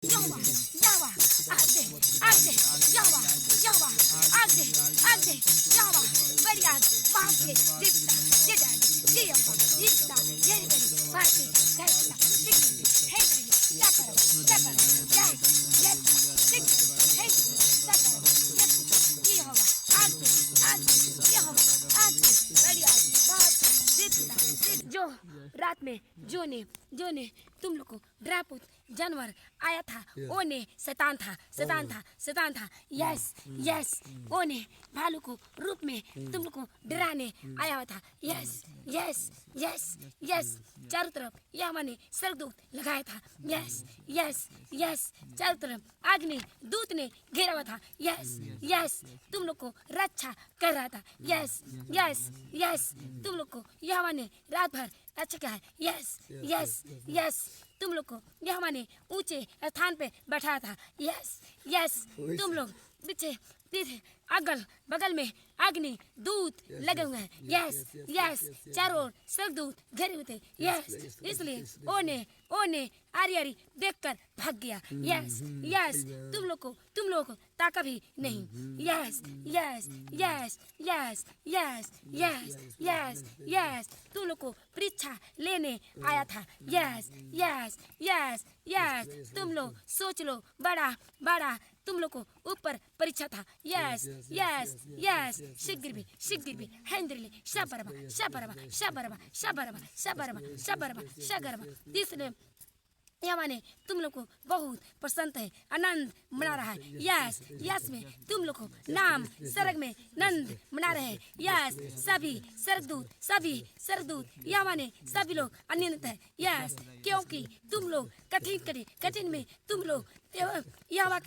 Yahweh, Yahweh, आगे, आगे, Yahweh, Yahweh, आगे, आगे, Yahweh, बढ़िया, वहाँ से दिखता, दिखता, दिखता, दिखता, ये बड़ी, वहाँ से दिखता, दिखता, है बड़ी, क्या करो, yes, yes, दिखता, है बड़ी, क्या करो, yes, Yahweh, आगे, आगे, Yahweh, आगे, बढ़िया, वहाँ से दिखता, जो रात में जो ने तुम लोग को ड्रापुत जानवर आया था वो ने शैतान था यस यस वो ने भालू को रूप में तुम लोग को डराने आया हुआ था यस यस यस यस चारों तरफ यहोवा ने स्वर्गदूत लगाया था यस यस यस चारों तरफ अग्नि दूत ने घेरा हुआ था यस यस तुम लोग को रक्षा कर रहा था यस यस यस तुम लोग को यहोवा ने रात भर अच्छा क्या है यस यस यस तुम लोग को यहोवा ने ऊंचे स्थान पे बैठाया था यस यस तुम लोग पीछे पीछे अगल बगल में अग्नि दूत लगे हुए हैं यस यस चारों ओर स्वर्गदूत घेरे हुए थे यस इसलिए ओने आरी देखकर भाग गया यस यस तुम लोग को ताका भी नहीं yes yes yes yes yes yes yes yes तुम लोग को परीक्षा लेने आया था यस यस यस यस तुम लोग सोच लो बड़ा बड़ा तुम लोग को ऊपर परीक्षा था यस यस यस शीघ्र भी हैंद्रली शबरबा इसलिए यहोवा ने तुम लोग को बहुत प्रसन्न है आनंद मना रहा है यस यस में तुम लोग को नाम स्वर्ग में आनंद मना रहे हैं यस सभी स्वर्गदूत यहोवा ने सभी लोग आनंदित है यस क्योंकि तुम लोग कठिन में तुम लोग यहोवा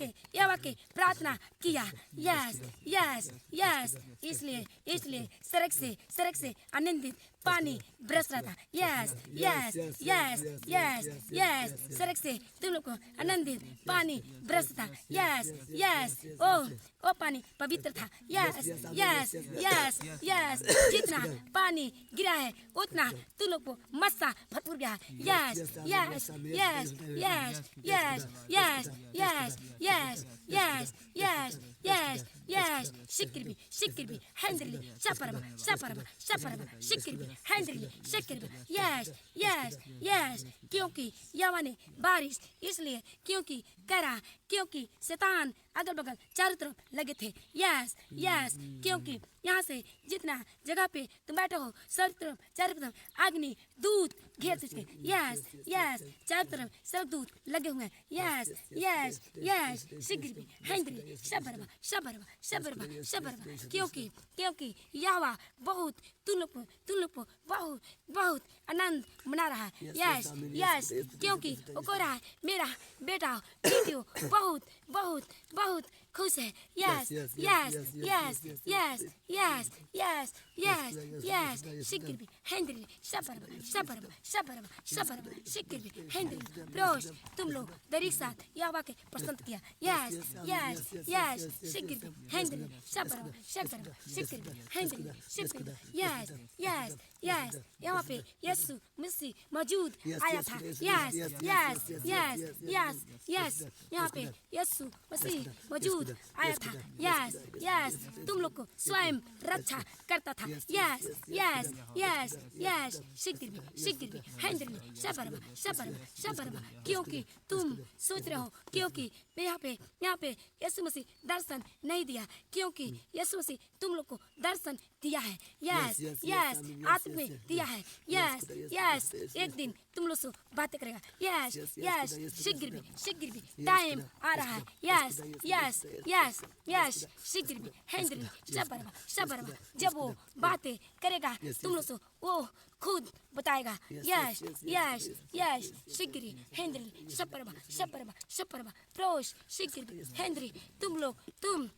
के प्रार्थना किया यस यस यस इसलिए सड़क से आनंदित पानी बरस रहा था yes yes yes yes yes सड़क से तुम लोग को आनंदित पानी बरस था यस यस ओ पानी पवित्र था यस यस यस यस जितना पानी गिरा है उतना तुम लोग को मस्सा भरपूर गया है yes yes yes yes yes yes yes yes yes yes yes yes शिक्र भी हैंडली शपरबा शिक्र भी हैंडली यस यस यस क्योंकि यहोवा ने बारिश इसलिए क्योंकि शैतान अगल बगल चारों तरफ लगे थे यस यस क्योंकि यहाँ से जितना जगह पे तुम बैठे हो चारों तरफ अग्नि दूत घेर चुके यस यस चारों तरफ सब दूत लगे हुए हैं यस यस यस शीघ्र भी हैंडली शबरबा क्योंकि यहोवा बहुत तुम लोग को बहुत आनंद मना रहा है यस यस क्योंकि वो कह रहा है मेरा बेटा बेटियों बहुत खुश है yes yes yes yes yes yes yes yes शीघ्र भी हैंडली शबरबा शीघ्र भी हैंडली रोज तुम लोग दरी साथ यहोवा के प्रसन्न किया यस यस यस शीघ्र भी हैंडली शबरबा शीघ्र भी हैंडली यस यस यस यहाँ पे यीशु मसीह मौजूद आया था yes yes yes yes yes यहाँ पे यीशु मसीह मौजूद आया था यस यस तुम लोग को स्वयं रक्षा करता था यस यस यस यस शीघ्र भी हैंडली शबरबा क्योंकि तुम सोच रहे हो क्योंकि यहाँ पे यीशु मसीह दर्शन नहीं दिया क्योंकि यीशु मसीह तुम लोग को दर्शन दिया है यस यस आत्मा में दिया है यस यस एक दिन तुम लोग से बातें करेगा यस यस शीघ्र भी टाइम आ रहा है यस यस यस यस शीघ्र भी हैंडली शबरबा जब वो बातें करेगा तुम लोग से वो खुद बताएगा यस यस यस शीघ्र हैंडली शबरबा प्रोश शीघ्र भी हैंडली तुम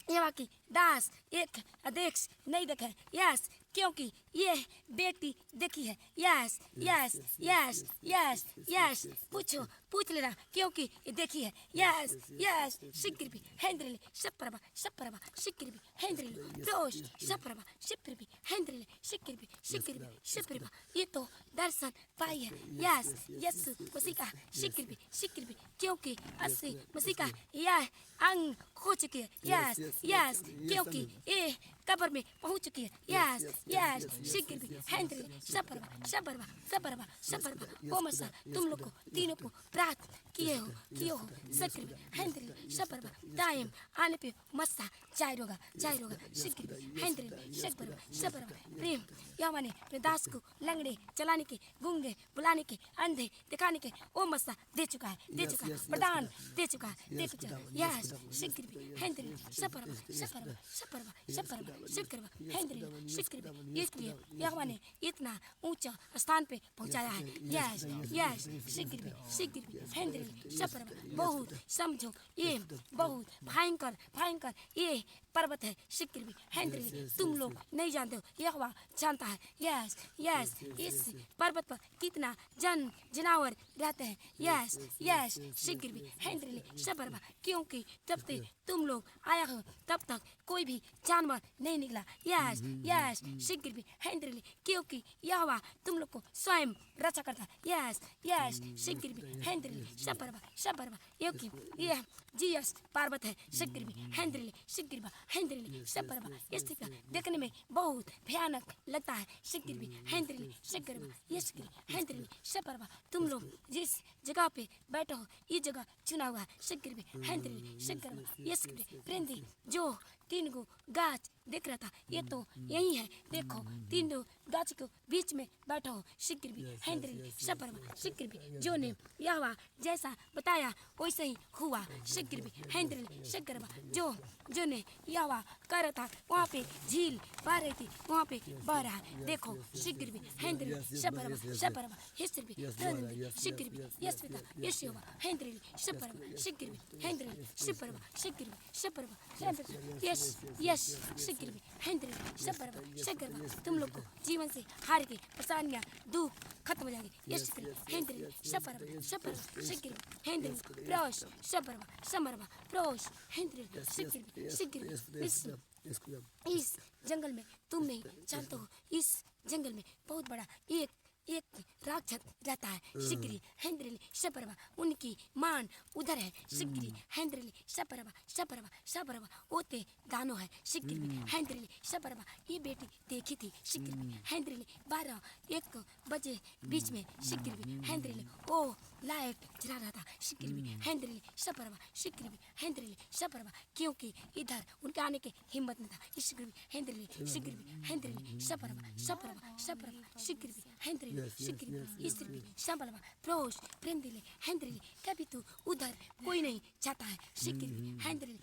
यहोवा की दास एक अध्यक्ष नहीं देखे यस क्योंकि ये बेटी देखी है yes yes yes yes yes पूछ लेना क्योंकि ये देखी है यस यस शीघ्र भी हैंडली शपरबा शीघ्र भी हैंडली रोश शीघ्र भी हैंडली शीघ्र भी ये तो दर्शन पाई है यस यीशु मसीह का शीघ्र भी क्योंकि अस्सी मसीह का यह अंग खो चुकी है। यस यस क्योंकि ये कब्र में पहुंच चुकी है। यस यस शीघ्र भी हैंद्री सपरवा सपरवा सपरवा सपरवा ओ मसा तुम लोग को तीनों को प्राप्त किए हो शीघ्र भी हैंद्री सपरवा टाइम आने पे मसा जायरोगा शीघ्र भी हैंद्री सपरवा सपरवा प्रेम यावा ने अपने दास को लंगड़े चलाने के, गूंगे बुलाने के, अंधे दिखाने के ओ मसा दे चुका है वरदान दे चुका है। यस शीघ्र भी हैंद्री सपरवा सपरवा सपरवा सपरवा शीघ्र हैंद्री शीघ्र इसलिए यावा ने इतना ऊंचा स्थान पे पहुंचाया है। यस यस शीघ्र भी हैंद्री सपरवा बहुत समझो ये बहुत भयंकर ये पर्वत है। शीघ्र भी हैंद्री तुम लोग नहीं जानते हो, यहोवा जानता है। यस यस इस पर्वत पर कितना जानवर रहते हैं। यस यस शीघ्र भी हैंद्री सपरवा क्योंकि जब से तुम लोग आया हो तब तक कोई भी जानवर नहीं निकला। यस यस शीघ्र भी हैंद्री क्योंकि यहोवा तुम लोग को स्वयं रक्षा करता है। यस यस शीघ्र भी हैंद्री सपरवा क्योंकि यह जीएस पर्वत है। शीघ्र भी हैंद्री सपरवा इस देखने में बहुत भयानक लगता है। शीघ्र भी हैंद्री सपरवा तुम लोग जिस जगह पे बैठे हो ये जगह चुना हुआ है। शीघ्र भी हैंद्री प्रेंदी जो 3 गो गाछ देख रहा था ये तो यही है। देखो 3 गाछ के बीच में बैठा हो। शीघ्र भी हैंद्री सपरवा शीघ्र भी जो ने यहोवा जैसा बताया वैसे ही हुआ। शीघ्र भी हैंद्री सपरवा जो ने यहोवा कर रहा था वहाँ पे झील बह रही थी वहाँ पे बह रहा है। देखो शीघ्र भी हैंद्री सपरवा हिस्ट्री भी शीघ्र भी यस पिता यस यहोवा हैंद्री सपरवा शीघ्र भी हैंद्री सपरवा यस यस शीघ्र भी हैंद्री सपरवा तुम लोग को जीवन से हार के परेशानियां दुख खत्म हो जाएंगे। यस हैंद्री सपरवा शीघ्र भी हैंद्री प्रोश सपरवा समरवा प्रोश हैंद्री शीघ्र इस जंगल में तुम नहीं जानते हो इस जंगल में बहुत बड़ा एक राक्षस रहता है। शीघ्र हैंद्री सपरवा उनकी मान उधर है। शीघ्र हैंद्री सपरवा ओते दानो है। शीघ्र हैंद्री सपरवा ये बेटी देखी थी। शीघ्र हैंद्री 12-1 बजे बीच में शीघ्र हैंद्री ओ लाइट जला रहा था। शीघ्र हैंद्री सपरवा क्योंकि इधर उनके आने के हिम्मत नहीं था। शीघ्र हैंद्री सपरवा शीघ्र हैंद्री संभलवा प्रोश प्रेंदिले हैंद्री कभी तो उधर कोई नहीं जाता है। शीघ्र हैंद्री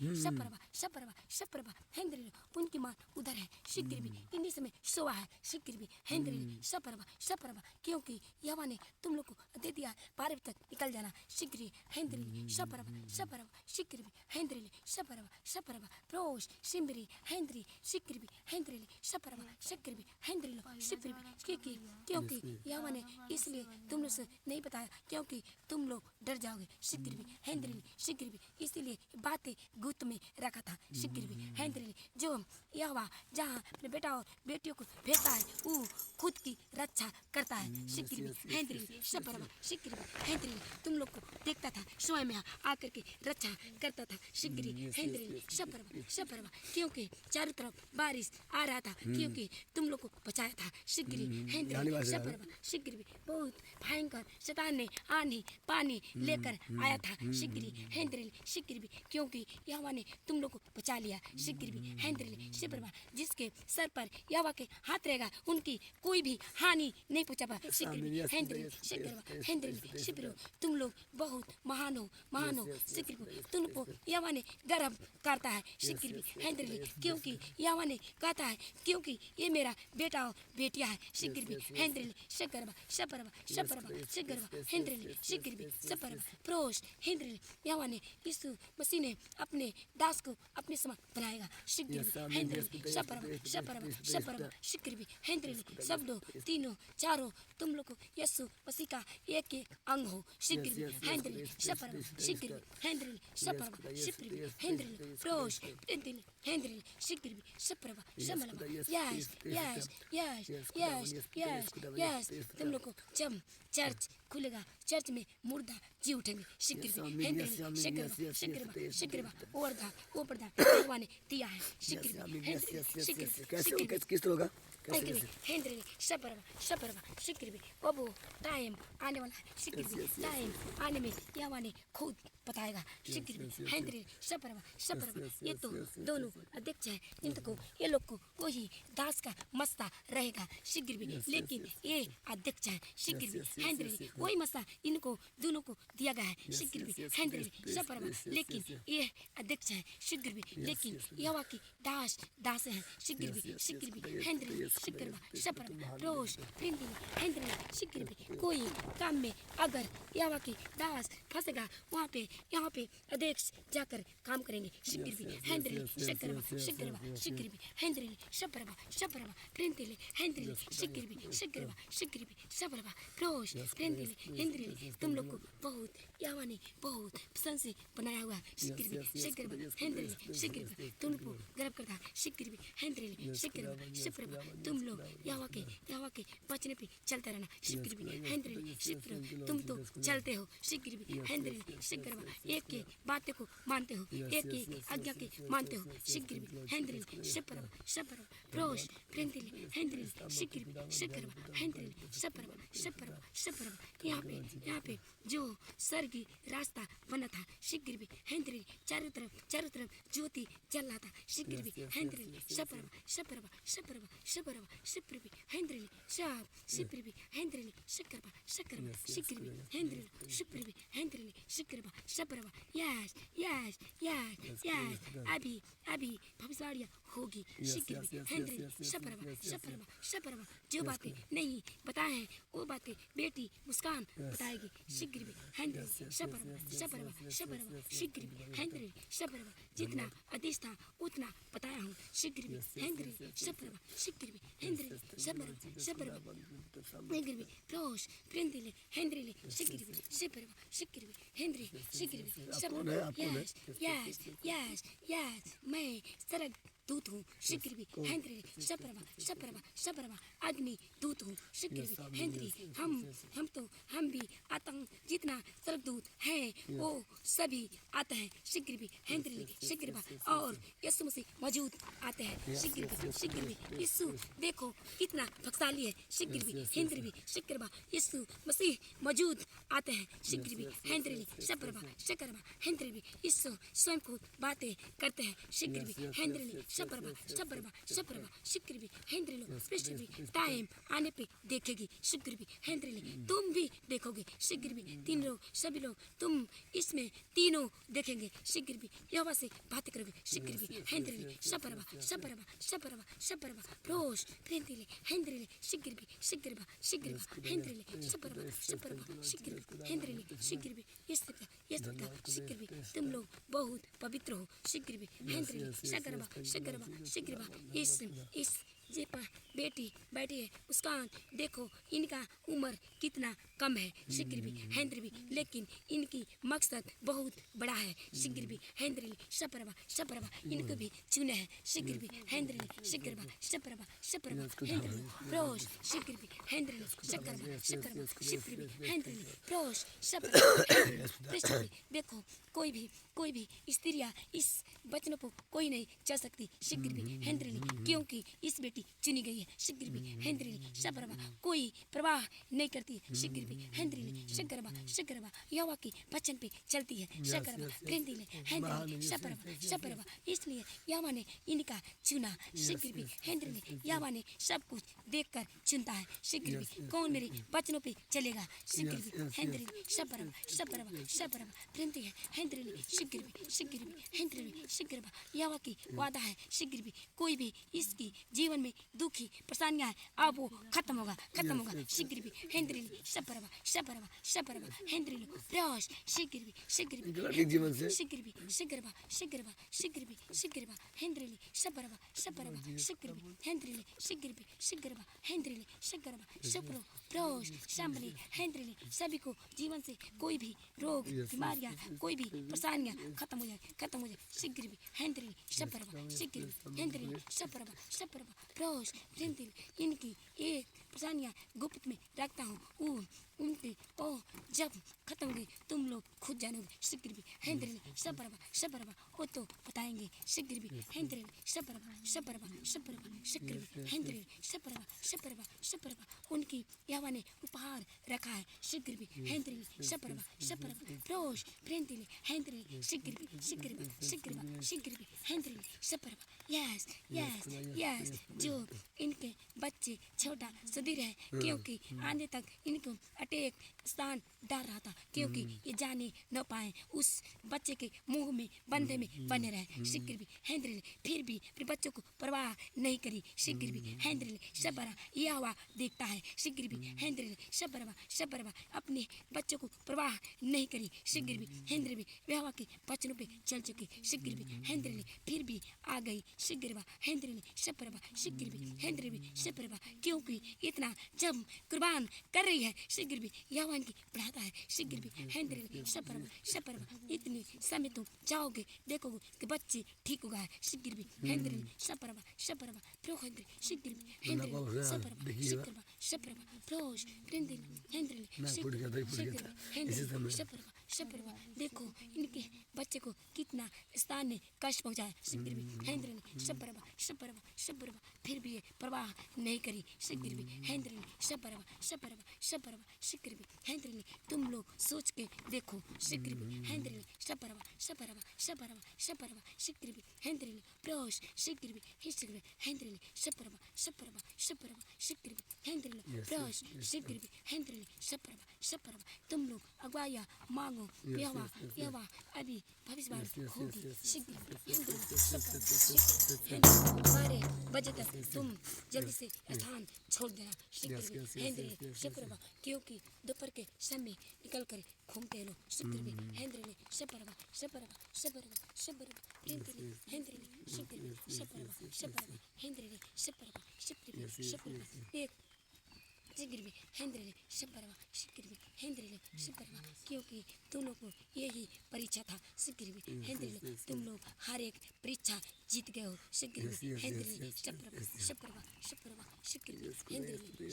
सपरवा हैंद्री उनकी मां उधर है। शीघ्र इन्हीं समय सोआ है। शीघ्र हैंद्री सपरवा क्योंकि यहोवा ने तुम लोग को दे दिया पार तक निकल जाना। शीघ्र हैंद्री सपरवा शीघ्र हैंद्री सपरवा प्रोश सिमरी हैंद्री शीघ्र हैंद्री सपरवा शीघ्र हैंद्री क्योंकि यहोवा ने इसलिए तुम लोग से नहीं बताया क्योंकि तुम लोग डर जाओगे। शीघ्र हैंद्री इसलिए बातें गुप्त में रखा था। शीघ्र हैंद्री जो यहोवा जहाँ अपने बेटा और बेटियों को भेजता है वो खुद की रक्षा करता है। शीघ्र हैंद्री सपरवा शीघ्र हैंद्री तुम लोग को देखता था स्वयं यहाँ आकर के रक्षा करता था। शीघ्र हैंद्री सपरवा क्योंकि चारों तरफ बारिश आ रहा था क्योंकि तुम लोग को बचाया था। शीघ्र हैंद्री सपरवा शीघ्र बहुत भयंकर शैतान ने आंधी पानी लेकर आया था। शीघ्र हैंद्री क्योंकि यहोवा ने तुम लोग को बचा लिया। शीघ्र हैंद्री सपरवा जिसके सर पर यहोवा के हाथ रहेगा उनकी कोई भी हानि नहीं पहुंचा पा। शीघ्र हैंद्री सपरवा तुम लोग बहुत महान हो। शीघ्र तुम को यहोवा ने गर्व करता है। शीघ्र हैंद्री क्योंकि यहोवा ने कहता है क्योंकि ये मेरा बेटा और बेटिया है। शीघ्र हैंद्री सपरवा हैंद्री सपरवा प्रोश हैंद्री यहोवा ने यीशु मसीह ने अपने दास को अपने समान बनाएगा। शीघ्र हैंद्री सपरवा शीघ्र हैंद्री सब 3 4 तुम लोग को यीशु मसीह का एक अंग हो। शीघ्र हैंद्री सपरवा शीघ्र हैंद्री सपरवा शीघ्र हैंद्री प्रोश हैंद्री शीघ्र सपरवा समलवा यस तुम लोग को जब चर्च खुलेगा, चर्च में मुर्दा जी उठेंगे। शिक्रिबी हेंद्रिली शिक्रिबा शिक्रिबा शिक्रिबा ओरदा ओपरदा यहोवा ने दिया है। शिक्रिबी हेंद्रिली शिक्रिबी किस होगा हेंद्रिली शपरवा शपरवा शिक्रिबी बाबू टाइम आने वाला है। शिक्रिबी टाइम आने में यहोवा ने खुद बताएगा। शिक्रिबी हेंद्रिली शपरवा शपरवा ये तो दोनों अध्यक्ष हैं, इनको ये लोग को वही दास का मस्ता रहेगा। शिक्रिबी लेकिन ये अध्यक्ष हैं। शिक्रिबी हेंद्रिली वही मस्ता इनको दोनों को दिया गया है। शिक्रिबी हेंद्रिली शपरवा लेकिन ये अध्यक्ष हैं। शिक्रिबी लेकिन यहोवा की दास हैं। शिक्रिबी शिक्रिबी हेंद्रिली शिक्रिबा शपरवा रोश प्रिंदिली हेंद्रिली शिक्रिबी कोई काम में अगर यहोवा की दास फंसेगा वहाँ पे यहाँ पे अध्यक्ष जाकर काम करेंगे। शिक्रिबी हेंद्रिली शिक्रिबा शिक्रिबा शिक्रिबी हेंद्रिली शपरवा शपरवा प्रिंदिली हेंद्रिली शिक्रिबी शिक्रिबा शिक्रिबी शपरवा रोश प्रिंदिली हेंद्रिली तुम लोग को बहुत यहोवा ने बहुत पसंद से बनाया हुआ है। शिक्रिबी शिक्रिबा हेंद्रिली शिक्रिबी तुम को गर्व करता है। शिक्रिबी हेंद्रिली शिक्रिबा शपरवा तुम लोग यहोवा के वचन पे चलते रहना। शिक्रिबी हेंद्रिली शिक्रिबा तुम तो चलते हो। शिक्रिबी हेंद्रिली शिक्रिबा एक के बातें को मानते हो, एक की आज्ञा के मानते हो। शिक्रिबी हेंद्रिली शपरवा शपरवा रोश प्रिंदिली हेंद्रिली शिक्रिबी शिक्रिबा हेंद्रिली शपरवा शपरवा शपरवा यहाँ पे जो स्वर्गीय रास्ता बना था। शिक्रिबी हेंद्रिली चारों तरफ ज्योति जल रहा था। शिक्रिबी हेंद्रिली शपरवा शपरवा शपरवा शपरवा शिक्रिबी हेंद्रिली शिक्रिबी हेंद्रिली शिक्रिबा शिक्रिबा शिक्रिबी हेंद्रिली शिक्रिबी हेंद्रिली शिक्रिबा शपरवा यस यस यस यस अभी भविष्यवाणियाँ होगी। शिक्रिबी हेंद्रिली शपरवा शपरवा शपरवा जो बातें नहीं बताए हैं वो बातें बेटी मुस्कान बताएगी। शिक्रिबी हेंद्रिली शपरवा शपरवा शपरवा शिक्रिबी हेंद्रिली शपरवा जितना आदेश था उतना बताया हूँ। शिक्रिबी हेंद्रिली शपरवा शिक्रिबी हेंद्रिली शपरवा शपरवा हेंद्रिली रोश प्रिंदिली हेंद्रिली शिक्रिबी शपरवा शिक्रिबी हेंद्रिली शिक्रिबी शपरवा यस यस यस यस मैं सरग दूत हूँ। शिक्रिबी हेंद्रिली शपरवा शपरवा शपरवा अग्नि दूत हूँ। शिक्रिबी हेंद्रिली हम भी आतंक जितना स्वर्गदूत हैं वो सभी आते हैं। शिक्रिबी हेंद्रिली शिक्रिबा और यीशु मसीह मौजूद आते हैं। शिक्रिबी शिक्रिबी यीशु देखो कितना शक्तिशाली है। शिक्रिबी हेंद्रिली शिक्रिबा यीशु मसीह मौजूद आते हैं। शिक्रिबी हेंद्रिली शपरवा शपरवा हेंद्रिली यीशु स्वयं खुद बातें करते हैं। शिक्रिबी हेंद्रिली शपरवा शपरवा शपरवा शिक्रिबी हेंद्रिली पृथ्वी टाइम आने पे देखेगी। शिक्रिबी हेंद्रिली तुम भी देखोगे। शिक्रिबी तीन लोग सभी लोग तुम इसमें तीनों देखेंगे। शिक्रिबी यहोवा से बातें करोगे। शिक्रिबी हेंद्रिली शपरवा शपरवा शपरवा शपरवा रोश प्रिंदिली हेंद्रिली शिक्रिबी शिक्रिबा शिक्रिबा हेंद्रिली शपरवा शपरवा शिक्रिबी हेंद्रिली शिक्रिबी शिक्रिबी तुम लोग बहुत पवित्र हो। शिक्रिबी हेंद्रिली शकरवा शकरवा शिक्रिबा इस जे पर बेटी बैठी है उसका देखो इनका उम्र कितना कम है। शिक्रिबी हेंद्रिबी लेकिन इनकी मकसद बहुत बड़ा है। शिक्रिबी हेंद्रिली शपरवा शपरवा इनको भी चुने हैं। शिक्रिबी हेंद्रिली शिक्रिबा शपरवा शपरवा हेंद्रिली रोश शिक्रिबी हेंद्रिली शकरवा शकरवा शिक्रिबी हेंद्रिली रोश शपरवा देखो कोई भी स्त्रियाँ इस वचनों को कोई नहीं चल सकती। शिक्रिबी हेंद्रिली क्योंकि इस बेटी चुनी गई है। शिक्रिबी हेंद्रिली शपरवा कोई प्रवाह नहीं करती। शिक्रिबी हेंद्रिली शकरवा शकरवा यहोवा के वचन पे चलती है। शकरवा प्रिंदिली हेंद्रिली शपरवा शपरवा इसलिए यहोवा ने इनका चुना। शिक्रिबी हेंद्रिली यहोवा ने सब कुछ देखकर चुनता है। शिक्रिबी कौन मेरे वचनों पे चलेगा। शिक्रिबी हेंद्रिली शपरवा शपरवा शपरवा प्रिंदिली हेंद्रिली शिक्रिबी शिक्रिबी हेंद्रिली शिक्रिबा यहोवा की वादा है। शिक्रिबी कोई भी इसकी जीवन में दुखी परेशानियां है अब वो खत्म होगा। शिक्रिबी हेंद्रिली शपरवा शपरवा शपरवा हेंद्रिली रोश शिक्रिबी शिक्रिबी शिक्रिबी शिक्रिबा शिक्रिबा शिक्रिबी शिक्रिबा हेंद्रिली शपरवा शपरवा शिक्रिबी हेंद्रिली शिक्रिबी शिक्रिबा हेंद्रिली शकरवा शपरो रोश शांबली हेंद्रिली सभी को जीवन से कोई भी रोग बीमारियां कोई भी परेशानियां खत्म हो जाए। शिक्रिबी हेंद्रिली शपरवा शिक्रिबी हेंद्रिली शपरवा शपरवा रोश प्रिंदिली इनकी एक परेशानियां गुप्त में रखता हूँ उनकी ओह जब खत्म होगी तुम लोग खुद जानोगे शीघ्र भी हेंद्रिल शबरबा वो तो बताएंगे शीघ्र भी हेंद्रिल शबरबा शीघ्र भी हेंद्रिल शबरबा उनकी यहोवा ने उपहार रखा है शीघ्र भी हेंद्रिल शबरबा रोश प्रेंतिल हेंद्रिल शीघ्र भी हेंद्रिल शबरबा यस जो इनके बच्चे छोटा सुधीर है क्योंकि आने तक इनको अटैक स्थान डाल रहा था क्योंकि ये जाने न पाए उस बच्चे के मुंह में बंधे में बने रहे शीघ्र भी हेंद्रिल फिर भी अपने बच्चों को परवाह नहीं करी शीघ्र भी हेंद्रिल शबरा यहोवा देखता है शीघ्र भी हेंद्रिल शबरबा अपने बच्चों को परवाह नहीं करी शीघ्र भी हेंद्रिल भी यहोवा के वचनों पे चल चुकी शीघ्र भी हेंद्रिल फिर भी आ गई शीघ्र हेंद्रिल शबरबा शीघ्र भी हेंद्रिल भी शबरबा क्योंकि इतना जब कुर्बान कर रही है शीघ्र भी यहोवा इनकी बढ़ाता है शीघ्र भी हेंद्रिल शबरबा इतने समय तुम जाओगे देखोगे कि बच्चे ठीक हो गए शीघ्र भी हेंद्रिल शबरबा प्रो हेंद्रिल शीघ्र भी हेंद्रिल शबरबा प्रोश हेंद्रिल शबरबा देखो इनके बच्चे को कितना स्थान ने कष्ट पहुंचाया शीघ्र भी हेंद्रिल शबरबा फिर भी ये परवाह नहीं करी शीघ्र भी हेंद्रिल शबरबा शीघ्र भी हेंद्रिल तुम लोग सोच के देखो शीघ्र भी हेंद्रिल शबरबा शीघ्र भी हेंद्रिल प्रोश शीघ्र भी हेंद्रिल शबरबा शीघ्र भी हेंद्रिल प्रोश शीघ्र भी हेंद्रिल शबरबा तुम लोग अगुवाइयाँ मांगो यहोवा अभी भविष्यवाणी होगी शीघ्र हेंद्रिल 12 बजे तक तुम जल्दी से स्थान छोड़ देना शीघ्र भी हेंद्रिल शबरबा क्योंकि दोपहर के समय निकल कर घूमते लो शीघ्र भी हेंद्रिल शबरबा हेंद्रिल शबरबा हेंद्रिल शबरबा एक शीघ्र भी हेंद्रिल शबरबा क्योंकि तुम लोग को यही परीक्षा था शीघ्र भी हेंद्रिल तुम लोग हर एक परीक्षा जीत गए हो शीघ्र भी हेंद्रिल शबरबा शीघ्र भी हेंद्रिल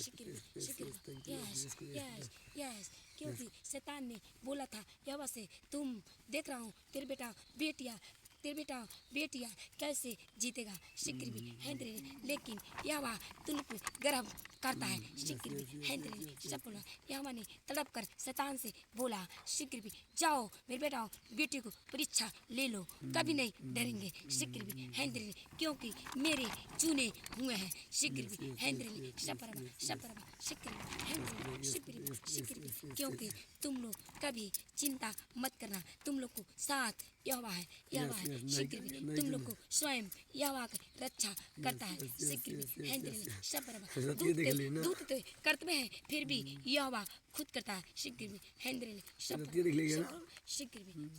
यस क्योंकि शैतान ने बोला था यहोवा से तुम देख रहा हूँ तेरे बेटा बेटिया कैसे जीतेगा शीघ्र भी हेंद्रिल लेकिन यहोवा तुम पे गर्व करता है शीघ्र भी हेंद्रिल शबरबा यहोवा ने तड़प कर शैतान से बोला शीघ्र भी जाओ मेरे बेटा बेटी को परीक्षा ले लो कभी नहीं डरेंगे शीघ्र भी हेंद्रिल क्योंकि मेरे चुने हुए हैं शीघ्र भी हेंद्रिल शबरबा शीघ्र भी क्योंकि तुम लोग कभी चिंता मत करना तुम लोग को साथ यहोवा है शीघ्र भी तुम लोग को स्वयं यहोवा की रक्षा करता है शीघ्र भी हेंद्रिल शबरबा दूत तो करते हैं फिर भी यहोवा खुद करता है शीघ्र भी हेंद्रिल शीघ्र भी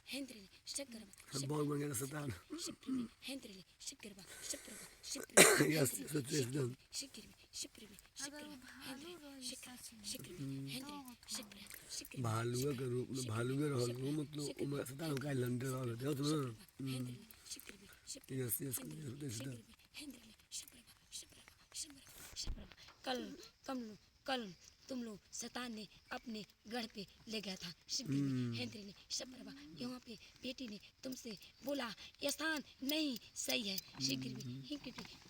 हेंद्रिल शबरबा हेंद्रिल भालुआ के रूप में भालुए रहल हो मतलब उमे शैतान का लंडे रहल हो तो यस कल तुम लोग शैतान ने अपने गढ़ पे ले गया था शीघ्र भी हेंद्रिल शबरबा यहाँ पे बेटी ने तुमसे बोला ये स्थान नहीं सही है शीघ्र भी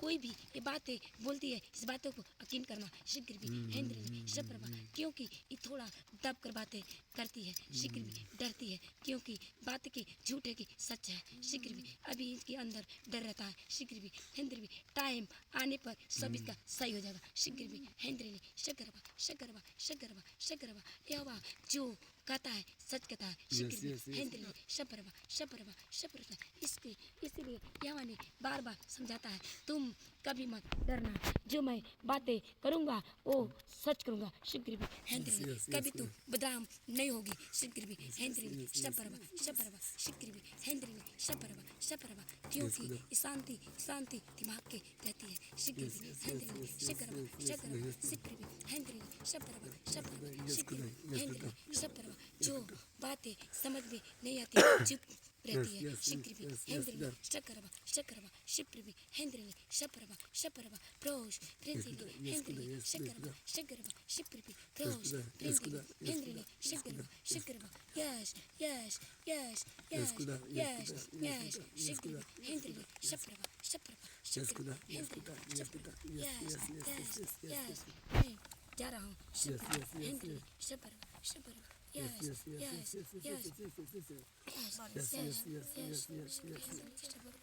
कोई भी ये बातें बोलती है इस बातों को यकीन करना शीघ्र भी हेंद्रिल शबरबा क्योंकि ये थोड़ा दब कर बातें करती है शीघ्र भी डरती है क्योंकि बात की झूठे की सच है शीघ्र भी अभी इसके अंदर डर रहता है शीघ्र भी हेंद्रिल भी टाइम आने पर सब इसका सही हो जाएगा शीघ्र भी हेंद्रिल शबरबा यहोवा जो कहता है सच कहता है शीघ्र भी हेंद्रिल शबरबा इसलिए यहोवा ने बार बार समझाता है तुम कभी मत डरना जो मैं बातें करूँगा वो सच करूँगा शीघ्र भी हेंद्रिल कभी तुम बदनाम नहीं होगी शीघ्र भी हेंद्रिल शबरबा शीघ्र भी हेंद्रिल शबरबा क्योंकि शांति दिमाग के रहती है शीघ्र भी हेंद्रिल शीघ्र भी हेंद्रिल शबरबा शीघ्र भी हेंद्रिल शबरबा जो बातें समझ में नहीं आती चुप रहती है yes, शिक्रिबी yes, yes, हेंद्रिली yes. शकरबा शकरबा शिप्रिबी हेंद्रिली शपरबा शपरबा प्रोश प्रिंसिली हेंद्रिली शकरबा शकरबा शिप्रिबी प्रोश प्रिंसिली हेंद्रिली शकरबा शकरबा yes yes yes yes yes yes शिक्रिबी हेंद्रिली शपरबा शपरबा शकरबा हेंद्रिली शपरबा यस यस यस जा रहा हूँ शपरबा हेंद्रिली शपरबा शपरबा yes yes yes yes yes yes yes yes yes yes yes yes yes yes yes yes yes